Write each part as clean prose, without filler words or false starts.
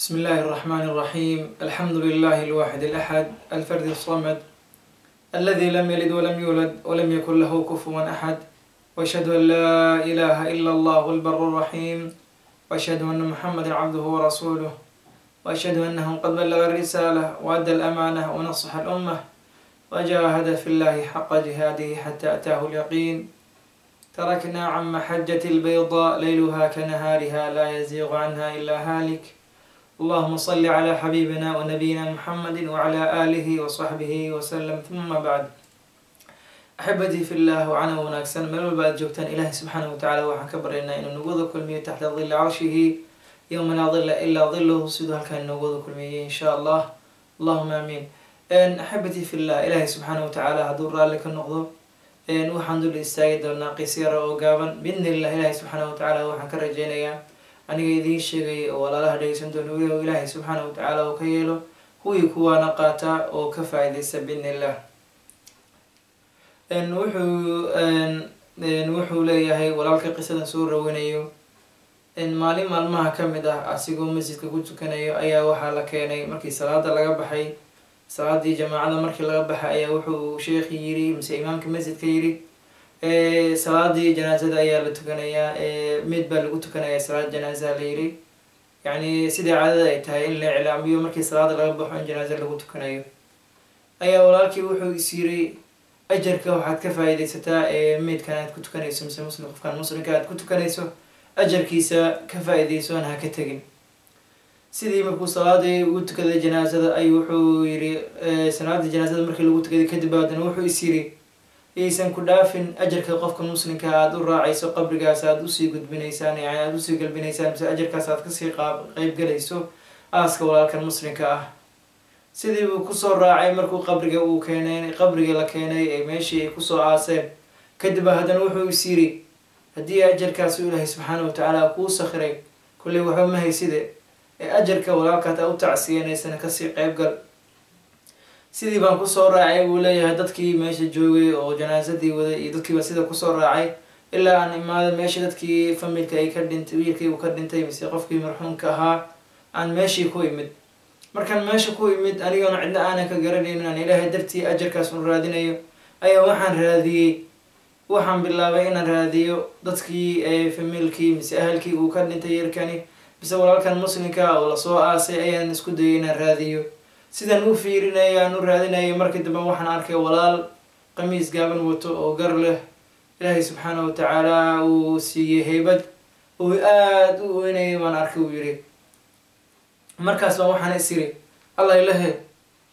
بسم الله الرحمن الرحيم. الحمد لله الواحد الأحد الفرد الصمد الذي لم يلد ولم يولد ولم يكن له كفوا أحد، وأشهد أن لا إله إلا الله البر الرحيم، وأشهد أن محمدا عبده ورسوله، وأشهد أنه قد بلغ الرسالة وأدى الأمانة ونصح الأمة وجاهد في الله حق جهاده حتى أتاه اليقين. تركنا عن محجة البيضاء ليلها كنهارها لا يزيغ عنها إلا هالك. اللهم صل على حبيبنا ونبينا محمد وعلى آله وصحبه وسلم. ثم بعد، أحبتي في الله وعنا وناكسن من بعد جوتان إله سبحانه وتعالى وحن كبرنا إنه نقوذ كل مية تحت ظل عرشه يوم لا ظل إلا ظله صدها كان نقوذ كل مية إن شاء الله. اللهم آمين. أحبتي في الله إله سبحانه وتعالى هدور لك النقض وحمد لله استاجد والناقصيرة وقابا بإذن الله إله سبحانه وتعالى وحن كرجينا aniga idiin sheegay oo walaalaha dhageysan doona weliba ilaahay subxaana wa tacaala oo ka yeelo kuwii kuwaana qaata oo ka faa'iidaysta biidnillah. wuxuu leeyahay walaalka qisadan soo rawanayo maalin maalmaha ka mid ah asigoo masjidka ku tukanayo ayaa waxaa la keenay markii salaada laga baxay, salaadii jamaacada markii laga baxay ayaa wuxuu sheekhi yiri mise imaamka masjidka yiri salaadii janaazada ayaa la tukanayaa, mid baa lagu tukanayaa salaad janaaza la yiri, yacni sidii caadada ay tahay in la iclaamiyo markii salaada laga baxo in janaaza lagu tukanayo. ayaa walaalkii wuxuu is yiri ajarka waxaad ka faa'iidaysataa midkan aad ku tukanayso mise qofkan muslimka aad ku tukanayso ajarkiisa ka faa'iidayso aan ha ka tegin. sidii markuu salaadii ugu tukaday janaazada ay wuxuu yiri salaadii janaazada markii lagu tukaday kadib baadna wuxuu is yiri aysan ku dhaafin ajarka qofka muslimka aad u raacayso qabrigaas aad usii gudbinaysaan, yani aad usii galbinaysaan mise ajarkaas aad kasii qayb galayso aaska walaalkan muslimka ah. sidii buu kusoo raacay markuu qabriga la keenay ee meeshii ay kusoo aaseen kadib haddana wuxuu is yiri haddii ajarkaas ilaahay subxaana wa tacaala kuu sakhiray kulley waxba ma hayside ee ajarka walaalkaad u tacsiyanaysana kasii qayb gal. sidii baan kusoo raacay buu leeyahay dadkii meesha joogay oo janaasadii waday iyo dadkiiba sida kusoo raacay ilaa aan imaada meesha dadkii familka ay ka dhintay, wiilkii uu ka dhintay mise qofkii marxuumka ahaa aan meeshii ku imid. markaan meesha ku imid anigoona cidna aanan ka garanaynin aan ilaahay dartii ajarkaas u raadinayo ayaa waxaan bilaabay inaan raadiyo dadkii familkii mise ahalkii uu ka dhintay yarkani mise walaalkan muslimka oo lasoo aasay ayaan isku dayay inaan raadiyo. sidaan u fiirinaya aan u raadinayo markii dambe waxaan arkay walaal qamiis gaaban wato oo gar leh, ilaahay subxaana wa tacaala uu siiyey haybad oo aada u weynayay baan arkay uu yiri. markaas baan waxaan is iri allah ilahe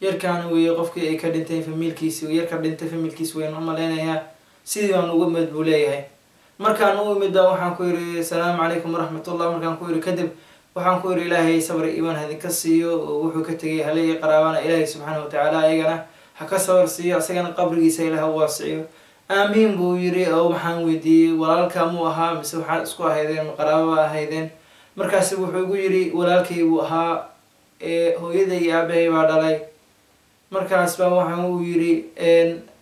yarkaan weeye qofkii ay ka dhintay familkiisi, yarka dhintay familkiisi weyn u malaynayaa. sidii baan ugu imid buu leeyahay. markaan u imid baan waxaan ku yiri asalaamu calaykum waraxmatullah. markaan ku yiri kadib waxaan ku yiri ilaahay sabri iimaan hadinka siiyo oo wuxuu ka tegay halay qaraabana ilaahay subxaana wa tacaala ayagana ha ka sabar siiyo, asagana qabrigiisa ilaah u waasiciyo. aamiin buu yiri oo waxaan weydiiyey walaalka muu ahaa mise waxaad isku ahaydeen qaraababa ahaydeen. markaasi wuxuu igu yiri walaalkay buu ahaa, hooyaday iyo aabahay baa dhalay. markaas baa waxaan u yiri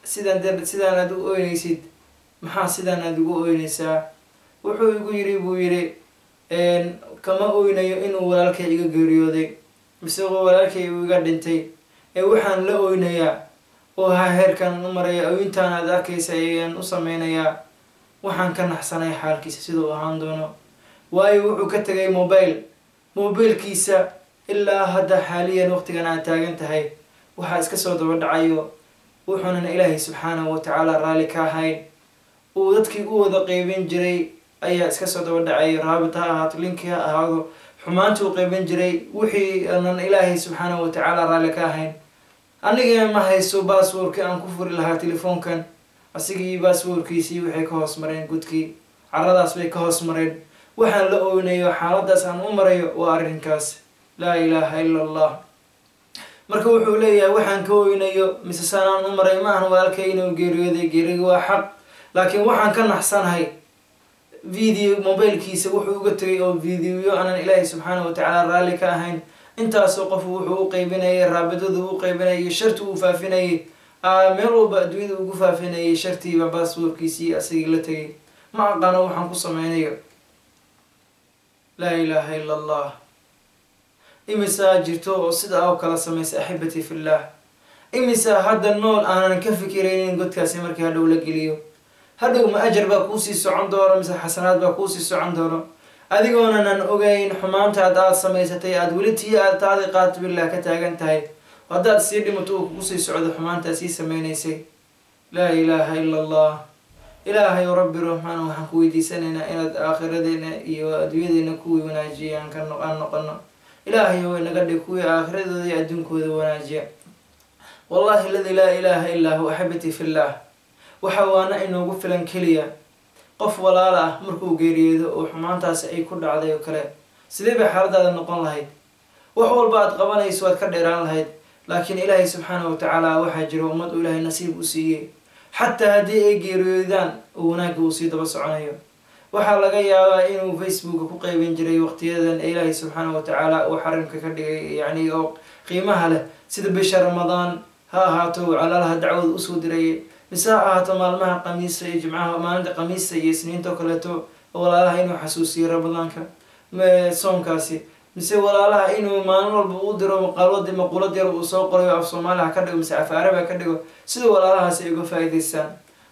sidaan aad u oynaysid maxaa sidaan aad ugu oynaysaa? wuxuu igu yiri buu yiri kama oynayo inuu walaalkay iga geeriyooday mise walaalkay uu iga dhintay waxaan la oynayaa oo heerkan u maraya oyintaan aad arkaysa ayaan u sameynayaa waxaan ka naxsanay xaalkiisa siduu ahaan doono. waayo wuxuu ka tegay mobilkiisa ilaa hadda xaaliyan waqtigan aad taagan tahay waxaa iska soo daba dhacayo wuxuunan ilaahay subxaanahu wa tacaala raalli ka ahayn uu dadkii u wada qeybin jiray ayaa iska soo daba dhacay. raabit ha ahaato, linki ha ahaado, xumaantuu qeybin jiray wixii aanan ilaahay subxaana wa tacaala raalli ka ahayn. aniga ma hayso baaswoorkii aan ku furi lahaa telefoonkan, asigii baaswoorkiisii waxay ka hoos mareen gudkii, caradaas bay ka hoos mareen. waxaan la oynayo xaaladaas aan u marayo waa arrinkaas, laa ilaaha ila allah. marka wuxuu leeyahay waxaan ka oynayo mise saanaan u maray maahan walaalkay inuu geeriyooday, geeriga waa xaq, laakiin waxaan ka naxsanahay video mobilkiisa wuxuu uga tegay oo videoyo aanan ilaahay subxaana wa tacaala raalli ka ahayn. intaasoo qof wuxuu u qeybinayay, raabidadu u qeybinayay, sharti uu faafinayay, meel walba adduunyada ugu faafinayay shartiiba baaswoorkiisii asagii la tegay. ma aqaano waxaan ku sameynayo. laa ilaaha ila allah. imisaa jirto oo sida oo kala samaysa axibati fillah imisaa hadda nool aanan ka fikiraynin godkaasi markii hadhow la geliyo hadhow ma ajar baa kuusii socon doono mise xasanaad baa kuusii socon doono adigoonanan ogeyn xumaantaad aad samaysatay aad weli tii aad taadi qaat billah ka taagan tahay haddaad sii dhimato uu kugu sii socdo xumaantaa sii samaynaysay laa ilaaha ila allah ilaahay rabbi raxmaan waxaan ku weydiisanaynaa inaad aakhiradeenna iyo adduunyadeena kuwii wanaajiyaan aan noqono ilaahay way naga dhig kuwii aakhiradooda iyo adduunkooda wanaajiya wallahi alladii laa ilaaha illaa huwa axibati fillah waxa waana inoogu filan keliya qof walaal ah markuu geeriyoodo oo xumaantaasi ay ku dhacday oo kale sidee bay xaaladaada noqon lahayd wax walba aad qabanayso waad ka dheeraan lahayd laakiin ilaahay subxaanahu watacaala waxaa jira ummad uu ilaahay nasiib u siiyey xataa haddii ay geeriyoodaan oo wanaagga uu sii daba soconayo waxaa laga yaabaa inuu facebooka ku qaybin jiray waqtiyadan ee ilaahay subxaanahu watacaala uu xarimka ka dhigay yacni oo qiimaha leh sida bisha ramadaan ha ahaato calaalaha dacwada usoo dirayay mise ha ahaato maalmaha qamiisa iyo jimcaha maalinta qamiista iyo isniinta oo kaleeto walaalaha inuu xasuusiyo ramadaanka soomkaasi mise walaalaha inuu maalin walba u diro maqulad yar uu soo qorayo af soomaaliha ka dhigo mise af arabiga ka dhigo sida walaalahaasi ay uga faa'iidaystaan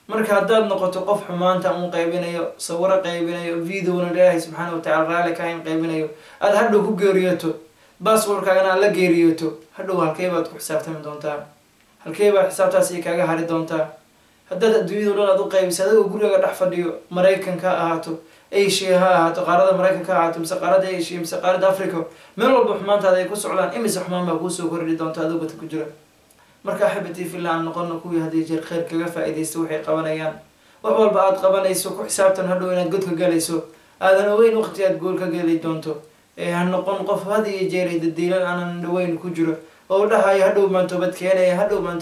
marka haddaad noqoto qof xumaanta un qaybinayo sawiro qaybinayo videona ilaahay subxaana watacaala raalli ka hayn qaybinayo aada hadhow ku geeriyoto basswordkaagana aad la geeriyoto hadhow halkee baad ku xisaabtami doontaa halkee baad xisaabtaasi kaaga hari doontaa haddaad adduunyada dhan aad u qaybisa adigoo guriga dhex fadhiyo maraykanka ha ahaato asia ha ahaato qaarada maraykanka ha ahaato mise qaarada asia mise qaarada africa meel walba xumaantaada ay ku socdaan imise xumaan baa kuusoo kordhi doonta adoo bata ku jira marka axibati fillah aan noqono kuwii haddii jeer kheyr kaga faa'iidaysta waxay qabanayaan wax walba aad qabanayso ku xisaabtan hadhow inaad godka galayso aadan ogeyn waqti aad gool ka geli doonto ee ha noqon qof had iyo jeer dadiilan aanan dhaweyn ku jiro oo dhahayo hadhow baan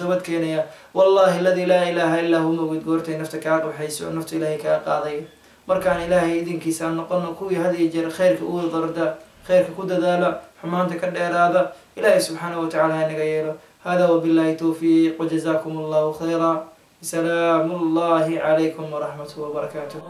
toobad keenaya wallahi alladii laa ilaaha illaa huwa mawid goortay nafta kaa qabxayso oo nafta ilaahay kaa qaadayo markaan ilaahay idinkiisa aan noqono kuwii had iyo jeer kheyrka u darda kheyrka ku dadaala xumaanta ka dheeraada ilaahay subxaanahu watacaala ha naga yeelo hada wabillahi tawfiiq wajazakum allahu khayra salaamu llahi calaykum waraxmatuhu wabarakaatuh